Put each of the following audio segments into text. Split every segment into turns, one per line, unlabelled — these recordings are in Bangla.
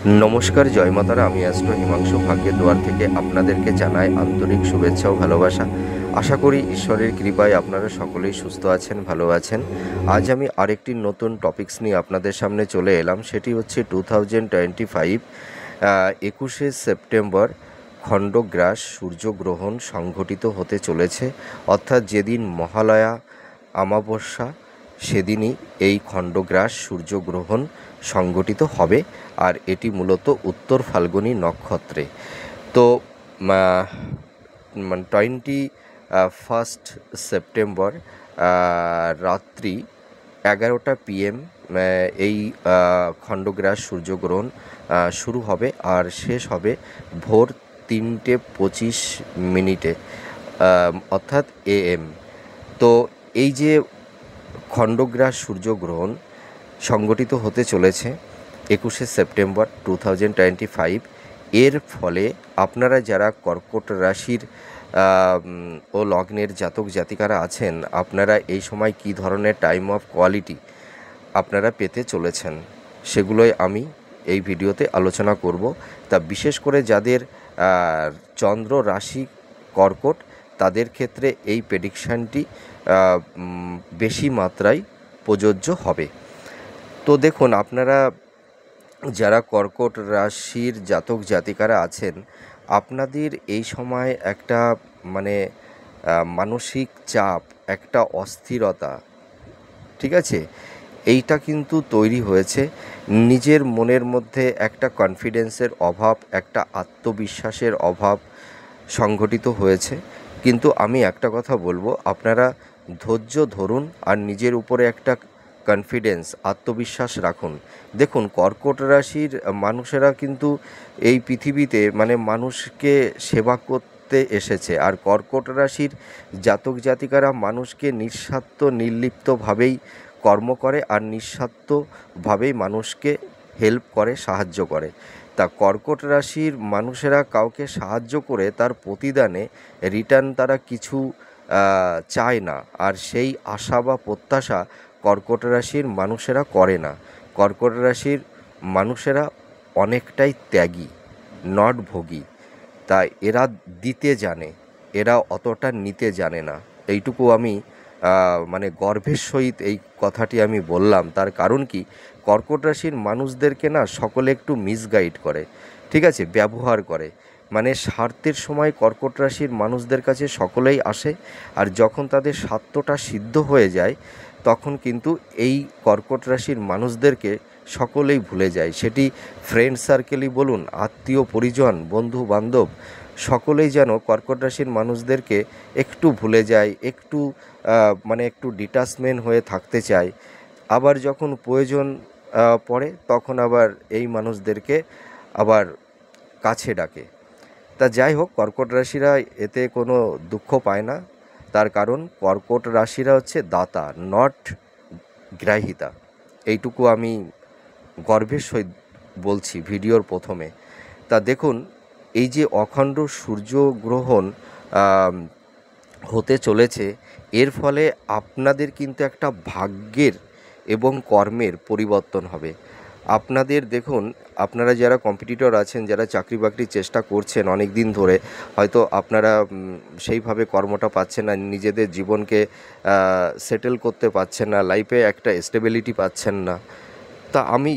নমস্কার, জয় মাতারা। আমি অ্যাস্ট্রো হিমাংশু ভাগ্যের দুয়ার থেকে আপনাদেরকে জানাই আন্তরিক শুভেচ্ছা ও ভালোবাসা। আশা করি ঈশ্বরের কৃপায় আপনারা সকলেই সুস্থ আছেন, ভালো আছেন। আজ আমি আরেকটি নতুন টপিকস নিয়ে আপনাদের সামনে চলে এলাম। সেটি হচ্ছে 2025 21শে সেপ্টেম্বর খণ্ডগ্রাস সূর্যগ্রহণ সংঘটিত হতে চলেছে। অর্থাৎ যেদিন মহালয়া অমাবস্যা সেদিনই এই খণ্ডগ্রাস সূর্যগ্রহণ সংঘটিত হবে। আর এটি মূলত উত্তর ফাল্গুনী নক্ষত্রে। তো 21 সেপ্টেম্বর রাত্রি 11টা PM এই খণ্ডগ্রাস সূর্যগ্রহণ শুরু হবে আর শেষ হবে ভোর 3:25 অর্থাৎ AM। তো এই যে খণ্ডগ্রাস সূর্যগ্রহণ সংগঠিত হতে চলেছে 21শে সেপ্টেম্বর 2025, এর ফলে আপনারা যারা কর্কট রাশির ও লগ্নের জাতক জাতিকারা আছেন, আপনারা এই সময় কী ধরনের টাইম অফ কোয়ালিটি আপনারা পেতে চলেছেন সেগুলোই আমি এই ভিডিওতে আলোচনা করব। তা বিশেষ করে যাদের চন্দ্র রাশি কর্কট, তাদের ক্ষেত্রে এই প্রেডিকশানটি বেশি মাত্রায় প্রযোজ্য হবে। তো দেখুন, আপনারা যারা কর্কট রাশির জাতক জাতিকারা আছেন, আপনাদের এই সময় একটা মানসিক চাপ, একটা অস্থিরতা, ঠিক আছে, এইটা কিন্তু তৈরি হয়েছে। নিজের মনের মধ্যে একটা কনফিডেন্সের অভাব, একটা আত্মবিশ্বাসের অভাব সংঘটিত হয়েছে। কিন্তু আমি একটা কথা বলবো, আপনারা ধৈর্য ধরুন আর নিজের উপরে একটা কনফিডেন্স, আত্মবিশ্বাস রাখুন। দেখুন, কর্কট রাশির মানুষেরা কিন্তু এই পৃথিবীতে মানুষকে সেবা করতে এসেছে। আর কর্কট রাশির জাতক জাতিকারা মানুষকে নিঃস্বার্থ নির্লিপ্তভাবেই কর্ম করে আর নিঃস্বার্থভাবেই মানুষকে হেল্প করে, সাহায্য করে। তা কর্কট রাশির মানুষেরা কাউকে সাহায্য করে তার প্রতিদানে রিটার্ন তারা কিছু চায় না। আর সেই আশা বা প্রত্যাশা কর্কট রাশির মানুষেরা করে না। কর্কট রাশির মানুষেরা অনেকটাই ত্যাগী, নট ভোগী। তাই এরা দিতে জানে, এরা অতটা নিতে জানে না। এইটুকু আমি গর্বের সহিত এই কথাটি আমি বললাম। তার কারণ কি, কর্কট রাশির মানুষদেরকে না সকলে একটু মিসগাইড করে, ঠিক আছে, ব্যবহার করে। স্বার্থের সময় কর্কট রাশির মানুষদের কাছে সকলেই আসে, আর যখন তাদের স্বার্থটা সিদ্ধ হয়ে যায় তখন কিন্তু এই কর্কট রাশির মানুষদেরকে সকলেই ভুলে যায়। সেটি ফ্রেন্ড সার্কেলই বলুন, আত্মীয় পরিজন, বন্ধু বান্ধব, সকলেই যেন কর্কট রাশির মানুষদেরকে একটু ভুলে যায়, একটু ডিটাচমেন্ট হয়ে থাকতে চায়। আবার যখন প্রয়োজন পড়ে তখন আবার এই মানুষদেরকে আবার কাছে ডাকে। তা যাই হোক, কর্কট রাশিরা এতে কোনো দুঃখ পায় না। তার কারণ কর্কট রাশিরা হচ্ছে দাতা, নট গ্রাহিতা। এইটুকু আমি গর্বের সহিত বলছি ভিডিওর প্রথমে। তা দেখুন, এই যে অখণ্ড সূর্যগ্রহণ হতে চলেছে, এর ফলে আপনাদের কিন্তু একটা ভাগ্যের এবং কর্মের পরিবর্তন হবে। আপনাদের দেখুন, আপনারা যারা কম্পিটিটর আছেন, যারা চাকরি বাকরির চেষ্টা করছেন অনেক দিন ধরে, হয়তো আপনারা সেইভাবে কর্মটা পাচ্ছেন না, নিজেদের জীবনকে সেটেল করতে পারছেন না, লাইফে একটা স্টেবিলিটি পাচ্ছেন না। তা আমি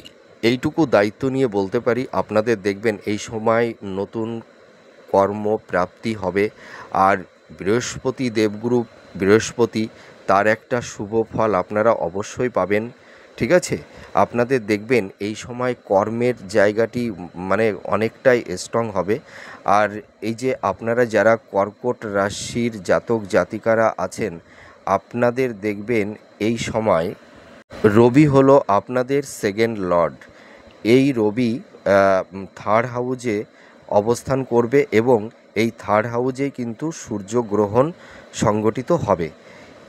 এইটুকু দায়িত্ব নিয়ে বলতে পারি, আপনাদের দেখবেন এই সময় নতুন কর্মপ্রাপ্তি হবে। আর বৃহস্পতি, দেবগুরু বৃহস্পতি, তার একটা শুভ ফল আপনারা অবশ্যই পাবেন, ঠিক আছে। আপনাদের দেখবেন এই সময় কর্মের জায়গাটি অনেকটাই স্ট্রং হবে। আর এই যে আপনারা যারা কর্কট রাশির জাতক জাতিকারা আছেন, আপনাদের দেখবেন এই সময় রবি হলো আপনাদের সেকেন্ড লর্ড। এই রবি থার্ড হাউজে অবস্থান করবে এবং এই থার্ড হাউজেই কিন্তু সূর্যগ্রহণ সংগঠিত হবে।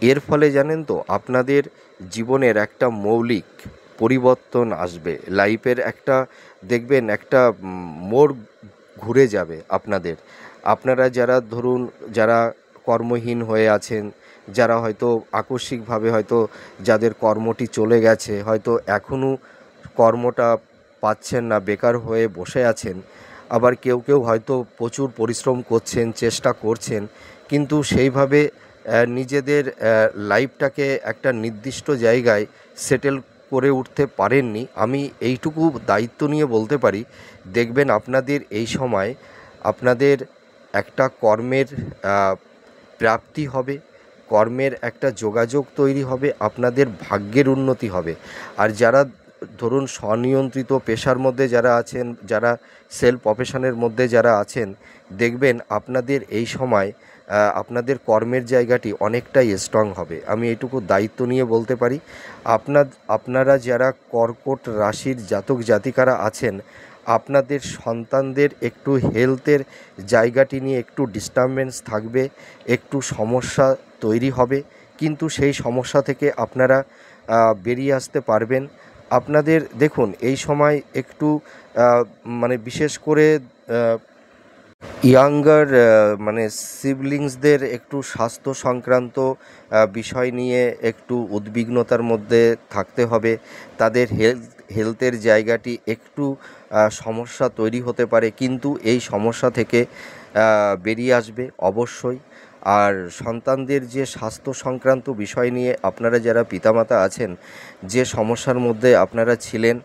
এর ফলে জানেন তো, আপনাদের জীবনের একটা মৌলিক পরিবর্তন আসবে। লাইফের একটা দেখবেন একটা মোড় ঘুরে যাবে আপনাদের। আপনারা যারা ধরুন, যারা কর্মহীন হয়ে আছেন, যারা হয়তো আকস্মিকভাবে হয়তো যাদের কর্মটি চলে গেছে, হয়তো এখনও কর্মটা পাচ্ছেন না, বেকার হয়ে বসে আছেন। আবার কেউ কেউ হয়তো প্রচুর পরিশ্রম করছেন, চেষ্টা করছেন, কিন্তু সেইভাবে নিজেদের লাইফটাকে একটা নির্দিষ্ট জায়গায় সেটেল করে উঠতে পারেননি। আমি এইটুকু দায়িত্ব নিয়ে বলতে পারি, দেখবেন আপনাদের এই সময় আপনাদের একটা কর্মের প্রাপ্তি হবে, কর্মের একটা যোগাযোগ তৈরি হবে, আপনাদের ভাগ্যের উন্নতি হবে। আর যারা ধরুন স্বনিয়ন্ত্রিত পেশার মধ্যে যারা আছেন, যারা সেলফ প্রফেশনের মধ্যে যারা আছেন, দেখবেন আপনাদের এই সময় আপনাদের কর্মের জায়গাটি অনেকটাই স্ট্রং হবে। আমি এইটুকু দায়িত্ব নিয়ে বলতে পারি। আপনারা যারা কর্কট রাশির জাতক জাতিকারা আছেন, আপনাদের সন্তানদের একটু হেলথের জায়গাটি নিয়ে একটু ডিস্টারবেন্স থাকবে, একটু সমস্যা তৈরি হবে, কিন্তু সেই সমস্যা থেকে আপনারা বেরিয়ে আসতে পারবেন। আপনাদের দেখুন এই সময় একটু মানে বিশেষ করে ইয়াঙ্গার মানে সিবলিংসদের একটু স্বাস্থ্য সংক্রান্ত বিষয় নিয়ে একটু উদ্বিগ্নতার মধ্যে থাকতে হবে। তাদের হেলথের জায়গাটি একটু সমস্যা তৈরি হতে পারে, কিন্তু এই সমস্যা থেকে বেরিয়ে আসবে অবশ্যই। আর সন্তানদের যে স্বাস্থ্য সংক্রান্ত বিষয় নিয়ে আপনারা যারা পিতামাতা আছেন, যে সমস্যার মধ্যে আপনারা ছিলেন,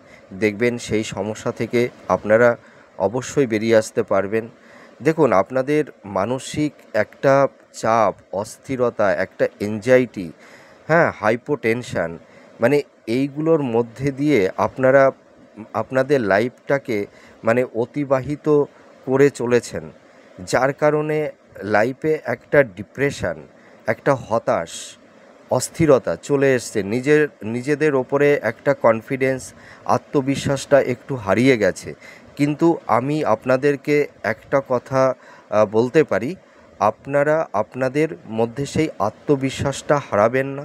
দেখবেন সেই সমস্যা থেকে আপনারা অবশ্যই বেরিয়ে আসতে পারবেন। দেখুন আপনাদের মানসিক একটা চাপ, অস্থিরতা, একটা এনজাইটি, হ্যাঁ, হাইপোটেনশান, মানে এইগুলোর মধ্যে দিয়ে আপনারা আপনাদের লাইফটাকে মানে অতিবাহিত করে চলেছেন, যার কারণে লাইফে একটা ডিপ্রেশন, একটা হতাশ, অস্থিরতা চলে এসছে। নিজেদের ওপরে একটা কনফিডেন্স, আত্মবিশ্বাসটা একটু হারিয়ে গেছে। কিন্তু আমি আপনাদেরকে একটা কথা বলতে পারি, আপনারা আপনাদের মধ্যে সেই আত্মবিশ্বাসটা হারাবেন না,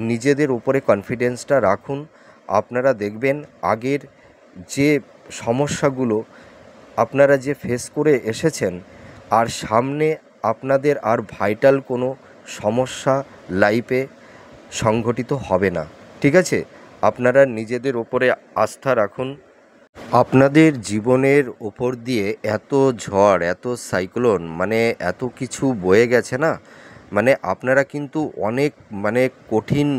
নিজেদের উপরে কনফিডেন্সটা রাখুন। আপনারা দেখবেন আগের যে সমস্যাগুলো আপনারা যে ফেস করে এসেছেন, আর সামনে আপনাদের আর ভাইটাল কোনো সমস্যা লাইফে সংঘটিত হবে না। ঠিক আছে? আপনারা নিজেদের ওপরে আস্থা রাখুন। আপনাদের জীবনের ওপর দিয়ে এত ঝড়, এত সাইক্লোন, মানে এত কিছু বয়ে গেছে না, মানে আপনারা কিন্তু অনেক মানে কঠিন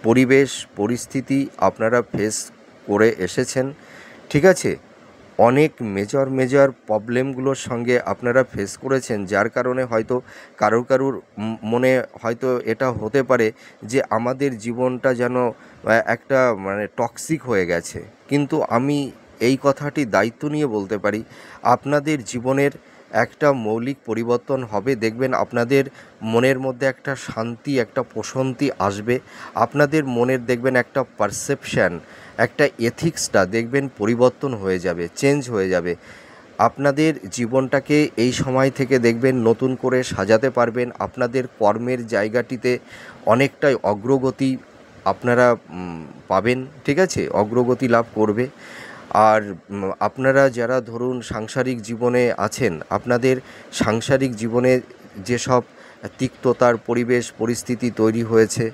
পরিবেশ পরিস্থিতি আপনারা ফেস করে এসেছেন। ঠিক আছে? অনেক মেজর প্রবলেমগুলোর সঙ্গে আপনারা ফেস করেছেন, যার কারণে হয়তো কারুর মনে হয়তো এটা হতে পারে যে আমাদের জীবনটা যেন একটা মানে টক্সিক হয়ে গেছে। কিন্তু আমি এই কথাটি দায়িত্ব নিয়ে বলতে পারি, আপনাদের জীবনের একটা মৌলিক পরিবর্তন হবে। দেখবেন আপনাদের মনের মধ্যে একটা শান্তি, একটা প্রশান্তি আসবে। আপনাদের মনের দেখবেন একটা পারসেপশান, একটা এথিক্সটা দেখবেন পরিবর্তন হয়ে যাবে, চেঞ্জ হয়ে যাবে। আপনাদের জীবনটাকে এই সময় থেকে দেখবেন নতুন করে সাজাতে পারবেন। আপনাদের কর্মের জায়গাটিতে অনেকটাই অগ্রগতি আপনারা পাবেন। ঠিক আছে? অগ্রগতি লাভ করবে। আর আপনারা যারা ধরুন সাংসারিক জীবনে আছেন, আপনাদের সাংসারিক জীবনে যেসব তিক্ততার পরিবেশ পরিস্থিতি তৈরি হয়েছে,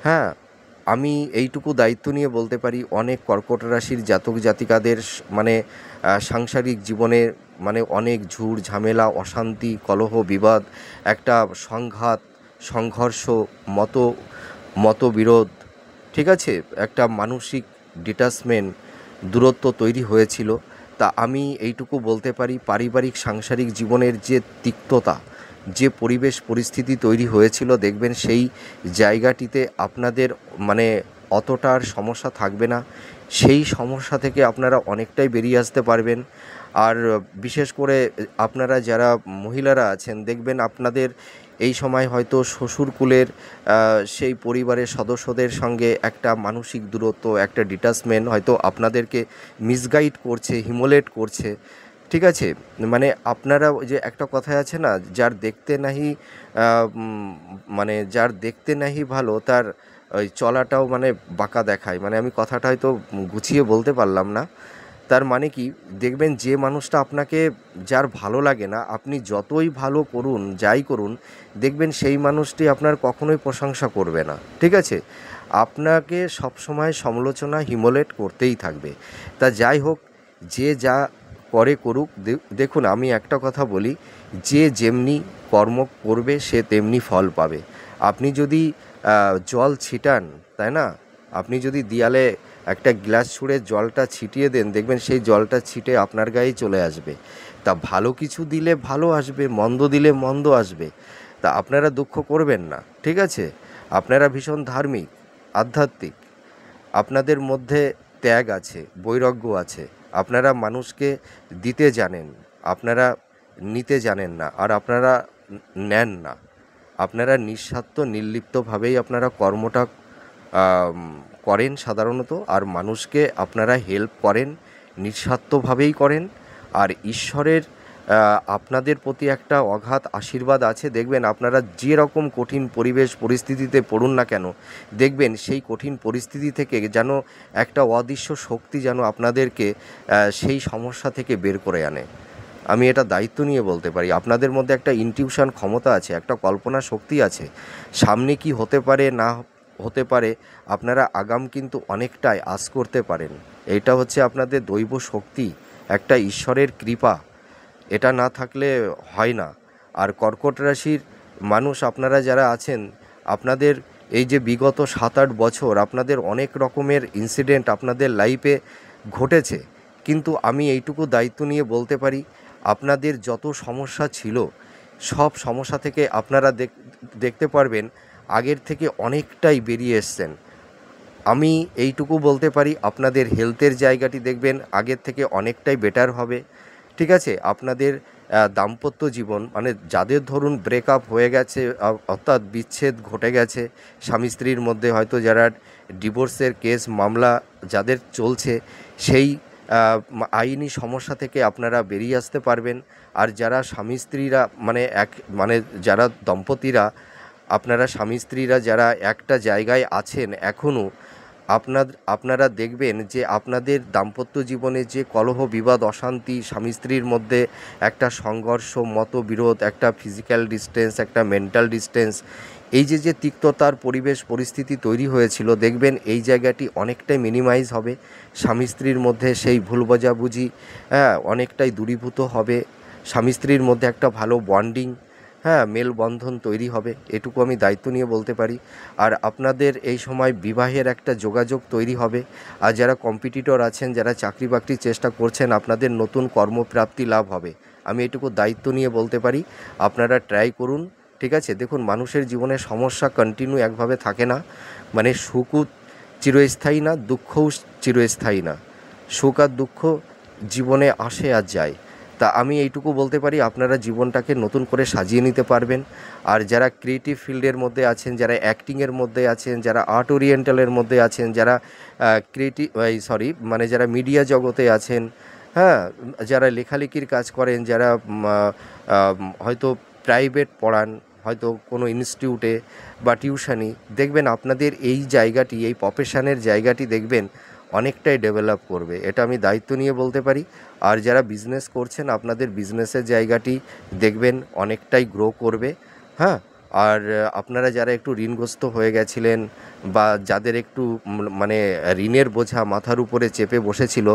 হ্যাঁ, আমি এইটুকু দায়িত্ব নিয়ে বলতে পারি, অনেক কর্কট রাশির জাতক জাতিকাদের মানে সাংসারিক জীবনে মানে অনেক ঝুট ঝামেলা, অশান্তি, কলহ বিবাদ, একটা সংঘাত, সংঘর্ষ, মতবিরোধ, ঠিক আছে, একটা মানসিক ডিটাচমেন্ট, দূরত্ব তৈরি হয়েছিল। তা আমি এইটুকু বলতে পারি, পারিবারিক সাংসারিক জীবনের যে তিক্ততা, যে পরিবেশ পরিস্থিতি তৈরি হয়েছিল, দেখবেন সেই জায়গাটিতে আপনাদের মানে অতটা আর সমস্যা থাকবে না। সেই সমস্যা থেকে আপনারা অনেকটাই বেরিয়ে আসতে পারবেন। আর বিশেষ করে আপনারা যারা মহিলারা আছেন, দেখবেন আপনাদের এই সময় হয়তো শ্বশুরকুলের সেই পরিবারের সদস্যদের সঙ্গে একটা মানসিক দূরত্ব, একটা ডিটাচমেন্ট হয়তো আপনাদেরকে মিসগাইড করছে, হিমোলেট করছে। ঠিক আছে? মানে আপনারা ওই যে একটা কথায় আছে না, মানে যার দেখতে নাহি ভালো তার ওই চলাটাও মানে বাঁকা দেখায়। মানে আমি কথাটা হয়তো গুছিয়ে বলতে পারলাম না। তার মানে কি, দেখবেন যে মানুষটা আপনাকে, যার ভালো লাগে না, আপনি যতই ভালো করুন, যাই করুন, দেখবেন সেই মানুষটি আপনার কখনোই প্রশংসা করবে না, ঠিক আছে? আপনাকে সবসময় সমালোচনা হিমোলেট করতেই থাকবে। তা যাই হোক, যে যা করে করুক। দেখুন, আমি একটা কথা বলি, যে যেমনি কর্ম করবে সে তেমনি ফল পাবে। আপনি যদি জল ছিটান, তাই না? আপনি যদি দেয়ালে একটা গ্লাস ছুঁড়ে জলটা ছিটিয়ে দেন, দেখবেন সেই জলটা ছিটে আপনার গায়েই চলে আসবে। তা ভালো কিছু দিলে ভালো আসবে, মন্দ দিলে মন্দ আসবে। তা আপনারা দুঃখ করবেন না, ঠিক আছে? আপনারা ভীষণ ধার্মিক, আধ্যাত্মিক, আপনাদের মধ্যে ত্যাগ আছে, বৈরাগ্য আছে। আপনারা মানুষকে দিতে জানেন, আপনারা নিতে জানেন না, আর আপনারা নেন না। আপনারা নিঃস্বার্থ নির্লিপ্তভাবেই আপনারা কর্মটা আম, করেন সাধারণত, আর মানুষকে আপনারা হেল্প করেন, নিঃস্বার্থভাবেই করেন। আর ঈশ্বরের আপনাদের প্রতি একটা অগাধ আশীর্বাদ আছে। দেখবেন আপনারা যেরকম কঠিন পরিবেশ পরিস্থিতিতে পড়ুন না কেন, দেখবেন সেই কঠিন পরিস্থিতি থেকে যেন একটা অদৃশ্য শক্তি যেন আপনাদেরকে সেই সমস্যা থেকে বের করে আনে। আমি এটা দায়িত্ব নিয়ে বলতে পারি। আপনাদের মধ্যে একটা ইনটিউশন ক্ষমতা আছে, একটা কল্পনা শক্তি আছে। সামনে কি হতে পারে না হতে পারে, আপনারা আগাম কিন্তু অনেকটাই আশ করতে পারেন। এটা হচ্ছে আপনাদের দৈব শক্তি, একটা ঈশ্বরের কৃপা। এটা না থাকলে হয় না। আর কর্কট রাশির মানুষ আপনারা যারা আছেন, আপনাদের এই যে বিগত 7-8 বছর আপনাদের অনেক রকমের ইনসিডেন্ট আপনাদের লাইফে ঘটেছে, কিন্তু আমি এইটুকু দায়িত্ব নিয়ে বলতে পারি, আপনাদের যত সমস্যা ছিল, সব সমস্যা থেকে আপনারা দেখতে পারবেন আগের থেকে অনেকটাই বেরিয়ে এসছেন। আমি এইটুকু বলতে পারি, আপনাদের হেলথের জায়গাটি দেখবেন আগের থেকে অনেকটাই বেটার হবে, ঠিক আছে? আপনাদের দাম্পত্য জীবন, মানে যাদের ধরুন ব্রেকআপ হয়ে গেছে, অর্থাৎ বিচ্ছেদ ঘটে গেছে স্বামী স্ত্রীর মধ্যে, হয়তো যারা ডিভোর্সের কেস মামলা যাদের চলছে, সেই আইনি সমস্যা থেকে আপনারা বেরিয়ে আসতে পারবেন। আর যারা স্বামী স্ত্রীরা, মানে যারা দম্পতিরা, আপনারা স্বামী স্ত্রীরা যারা একটা জায়গায় আছেন এখনও, আপনারা দেখবেন যে আপনাদের দাম্পত্য জীবনে যে কলহ বিবাদ অশান্তি, স্বামী স্ত্রীর মধ্যে একটা সংঘর্ষ, মতবিরোধ, একটা ফিজিক্যাল ডিস্টেন্স, একটা মেন্টাল ডিস্টেন্স, এই যে তিক্ততার পরিবেশ পরিস্থিতি তৈরি হয়েছিল, দেখবেন এই জায়গাটি অনেকটাই মিনিমাইজ হবে। স্বামী স্ত্রীর মধ্যে সেই ভুল বোঝাবুঝি অনেকটাই দূরীভূত হবে। স্বামী স্ত্রীর মধ্যে একটা ভালো বন্ডিং, মেলবন্ধন তৈরি হবে, এটুকু আমি দায়িত্ব নিয়ে বলতে পারি। আর আপনাদের এই সময় বিবাহের একটা যোগাযোগ তৈরি হবে। আর যারা কম্পিটিটর আছেন, যারা চাকরি বাকরির চেষ্টা করছেন, আপনাদের নতুন কর্মপ্রাপ্তি লাভ হবে। আমি এটুকু দায়িত্ব নিয়ে বলতে পারি, আপনারা ট্রাই করুন, ঠিক আছে? দেখুন, মানুষের জীবনে সমস্যা কন্টিনিউ একভাবে থাকে না, মানে সুখও চিরস্থায়ী না, দুঃখও চিরস্থায়ী না। সুখ আর দুঃখ জীবনে আসে আর যায়। তা আমি এইটুকু বলতে পারি, আপনারা জীবনটাকে নতুন করে সাজিয়ে নিতে পারবেন। আর যারা ক্রিয়েটিভ ফিল্ডের মধ্যে আছেন, যারা অ্যাক্টিংয়ের মধ্যে আছেন, যারা আর্ট ওরিয়েন্টালের মধ্যে আছেন, যারা মানে যারা মিডিয়া জগতে আছেন, হ্যাঁ, যারা লেখালেখির কাজ করেন, যারা হয়তো প্রাইভেট পড়ান, হয়তো কোনো ইনস্টিটিউটে বা টিউশনি, দেখবেন আপনাদের এই জায়গাটি, এই প্রফেশনের জায়গাটি দেখবেন অনেকটাই ডেভেলপ করবে। এটা আমি দায়িত্ব নিয়ে বলতে পারি। আর যারা বিজনেস করছেন, আপনাদের বিজনেসের জায়গাটি দেখবেন অনেকটাই গ্রো করবে, হ্যাঁ। আর আপনারা যারা একটু ঋণগ্রস্ত হয়ে গেছিলেন, বা যাদের একটু মানে ঋণের বোঝা মাথার উপরে চেপে বসেছিল,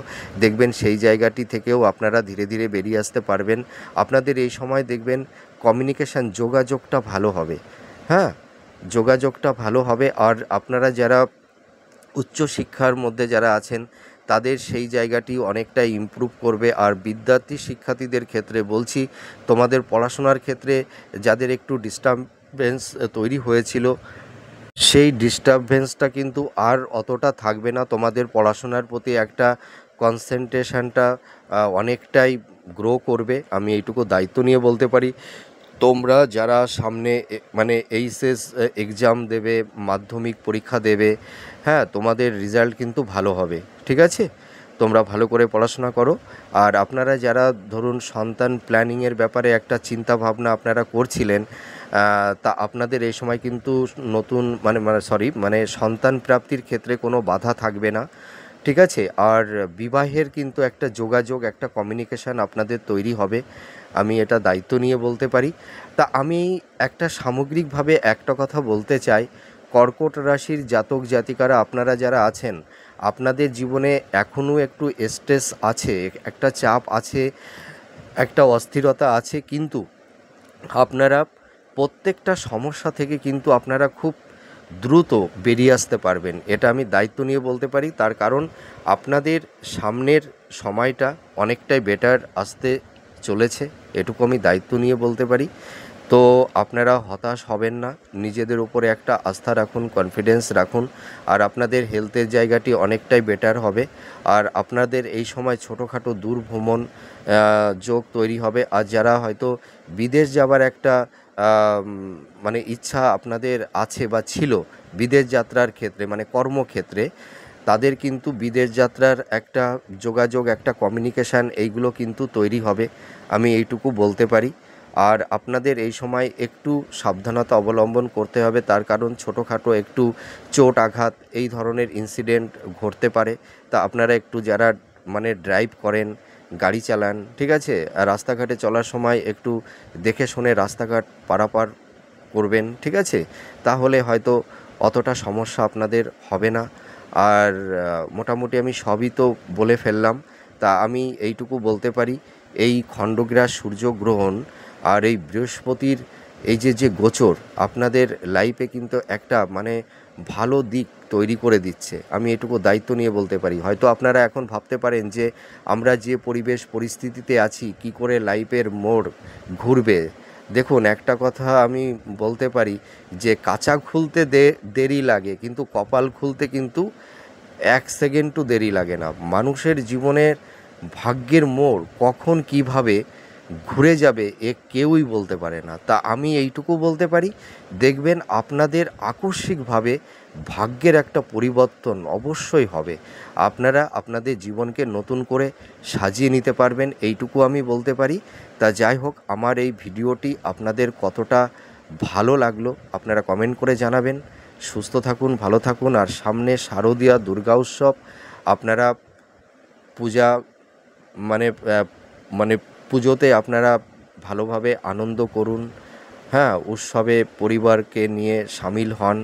দেখবেন সেই জায়গাটি থেকেও আপনারা ধীরে ধীরে বেরিয়ে আসতে পারবেন। আপনাদের এই সময় দেখবেন কমিউনিকেশান, যোগাযোগটা ভালো হবে, হ্যাঁ, যোগাযোগটা ভালো হবে। আর আপনারা যারা উচ্চশিক্ষার মধ্যে যারা আছেন, তাদের সেই জায়গাটি অনেকটাই ইমপ্রুভ করবে। আর বিদ্যার্থী শিক্ষার্থীদের ক্ষেত্রে বলছি, তোমাদের পড়াশোনার ক্ষেত্রে যাদের একটু ডিস্টারবেন্স তৈরি হয়েছিল, সেই ডিস্টারবেন্সটা কিন্তু আর অতটা থাকবে না। তোমাদের পড়াশোনার প্রতি একটা কনসেন্ট্রেশনটা অনেকটাই গ্রো করবে, আমি এইটুকু দায়িত্ব নিয়ে বলতে পারি। তোমরা যারা সামনে মানে এইচএস এক্সাম দেবে, মাধ্যমিক পরীক্ষা দেবে, হ্যাঁ, তোমাদের রেজাল্ট কিন্তু ভালো হবে, ঠিক আছে? তোমরা ভালো করে পড়াশোনা করো। আর আপনারা যারা ধরুন সন্তান প্ল্যানিংয়ের ব্যাপারে একটা চিন্তা ভাবনা আপনারা করছিলেন, তা আপনাদের এই সময় কিন্তু নতুন মানে সন্তান প্রাপ্তির ক্ষেত্রে কোনো বাধা থাকবে না, ঠিক আছে? আর বিবাহের কিন্তু একটা যোগাযোগ, একটা কমিউনিকেশান আপনাদের তৈরি হবে। আমি এটা দায়িত্ব নিয়ে বলতে পারি। তা আমি একটা সামগ্রিকভাবে একটা কথা বলতে চাই, কর্কট রাশির জাতক জাতিকারা আপনারা যারা আছেন, আপনাদের জীবনে এখনও একটু স্ট্রেস আছে, একটা চাপ আছে, একটা অস্থিরতা আছে, কিন্তু আপনারা প্রত্যেকটা সমস্যা থেকে কিন্তু আপনারা খুব দ্রুত বেরিয়ে আসতে পারবেন, এটা আমি দায়িত্ব নিয়ে বলতে পারি। তার কারণ আপনাদের সামনের সময়টা অনেকটাই বেটার আসতে চলেছে, এটুকু আমি দায়িত্ব নিয়ে বলতে পারি। তো আপনারা হতাশ হবেন না, নিজেদের উপরে একটা আস্থা রাখুন, কনফিডেন্স রাখুন, আর আপনাদের হেলথের জায়গাটি অনেকটাই বেটার হবে। আর আপনাদের এই সময় ছোটোখাটো দূর ভ্রমণ যোগ তৈরি হবে। আর যারা হয়তো বিদেশ যাবার একটা মানে ইচ্ছা আপনাদের আছে বা ছিল বিদেশ যাত্রার ক্ষেত্রে, মানে কর্মক্ষেত্রে, তাদের কিন্তু বিদেশ যাত্রার একটা যোগাযোগ, একটা কমিউনিকেশান, এইগুলো কিন্তু তৈরি হবে, আমি এইটুকু বলতে পারি। আর আপনাদের এই সময় একটু সাবধানতা অবলম্বন করতে হবে, তার কারণ ছোটোখাটো একটু চোট আঘাত এই ধরনের ইনসিডেন্ট ঘটতে পারে। তা আপনারা একটু যারা মানে ড্রাইভ করেন, গাড়ি চালান, ঠিক আছে, আর রাস্তাঘাটে চলার সময় একটু দেখে শুনে রাস্তাঘাট পারাপার করবেন, ঠিক আছে, তাহলে হয়তো অতটা সমস্যা আপনাদের হবে না। আর মোটামুটি আমি সবই তো বলে ফেললাম। তা আমি এইটুকু বলতে পারি, এই খণ্ডগ্রাস সূর্যগ্রহণ আর এই বৃহস্পতির এই যে গোচর আপনাদের লাইফে কিন্তু একটা মানে ভালো দিক তৈরি করে দিচ্ছে, আমি এটুকু দায়িত্ব নিয়ে বলতে পারি। হয়তো আপনারা এখন ভাবতে পারেন যে আমরা যে পরিবেশ পরিস্থিতিতে আছি, কি করে লাইফের মোড় ঘুরবে। দেখুন, একটা কথা আমি বলতে পারি যে কাঁচা খুলতে দেরি লাগে, কিন্তু কপাল খুলতে কিন্তু 1 সেকেন্ডও দেরি লাগে না। মানুষের জীবনের ভাগ্যের মোড় কখন কিভাবে ঘুরে যাবে এ কেউই বলতে পারে না। তা আমি এইটুকু বলতে পারি, দেখবেন আপনাদের আকস্মিকভাবে ভাগ্যের একটা পরিবর্তন অবশ্যই হবে। আপনারা আপনাদের জীবনকে নতুন করে সাজিয়ে নিতে পারবেন, এইটুকু আমি বলতে পারি। তা যাই হোক, আমার এই ভিডিওটি আপনাদের কতটা ভালো লাগলো আপনারা কমেন্ট করে জানাবেন। সুস্থ থাকুন, ভালো থাকুন। আর সামনে শারদীয়া দুর্গা উৎসব, আপনারা পূজা মানে মানে পুজোতে আপনারা ভালোভাবে আনন্দ করুন, হ্যাঁ, উৎসবে পরিবারকে নিয়ে সামিল হন।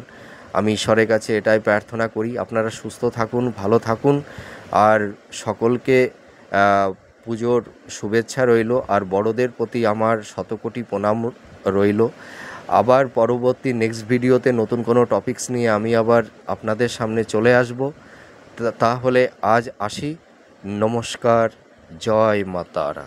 আমি ঈশ্বরের কাছে এটাই প্রার্থনা করি, আপনারা সুস্থ থাকুন, ভালো থাকুন। আর সকলকে পুজোর শুভেচ্ছা রইল, আর বড়দের প্রতি আমার শতকোটি প্রণাম রইল। আবার পরবর্তী নেক্সট ভিডিওতে নতুন কোনো টপিকস নিয়ে আমি আবার আপনাদের সামনে চলে আসব। তাহলে আজ আসি, নমস্কার, জয় মা তারা।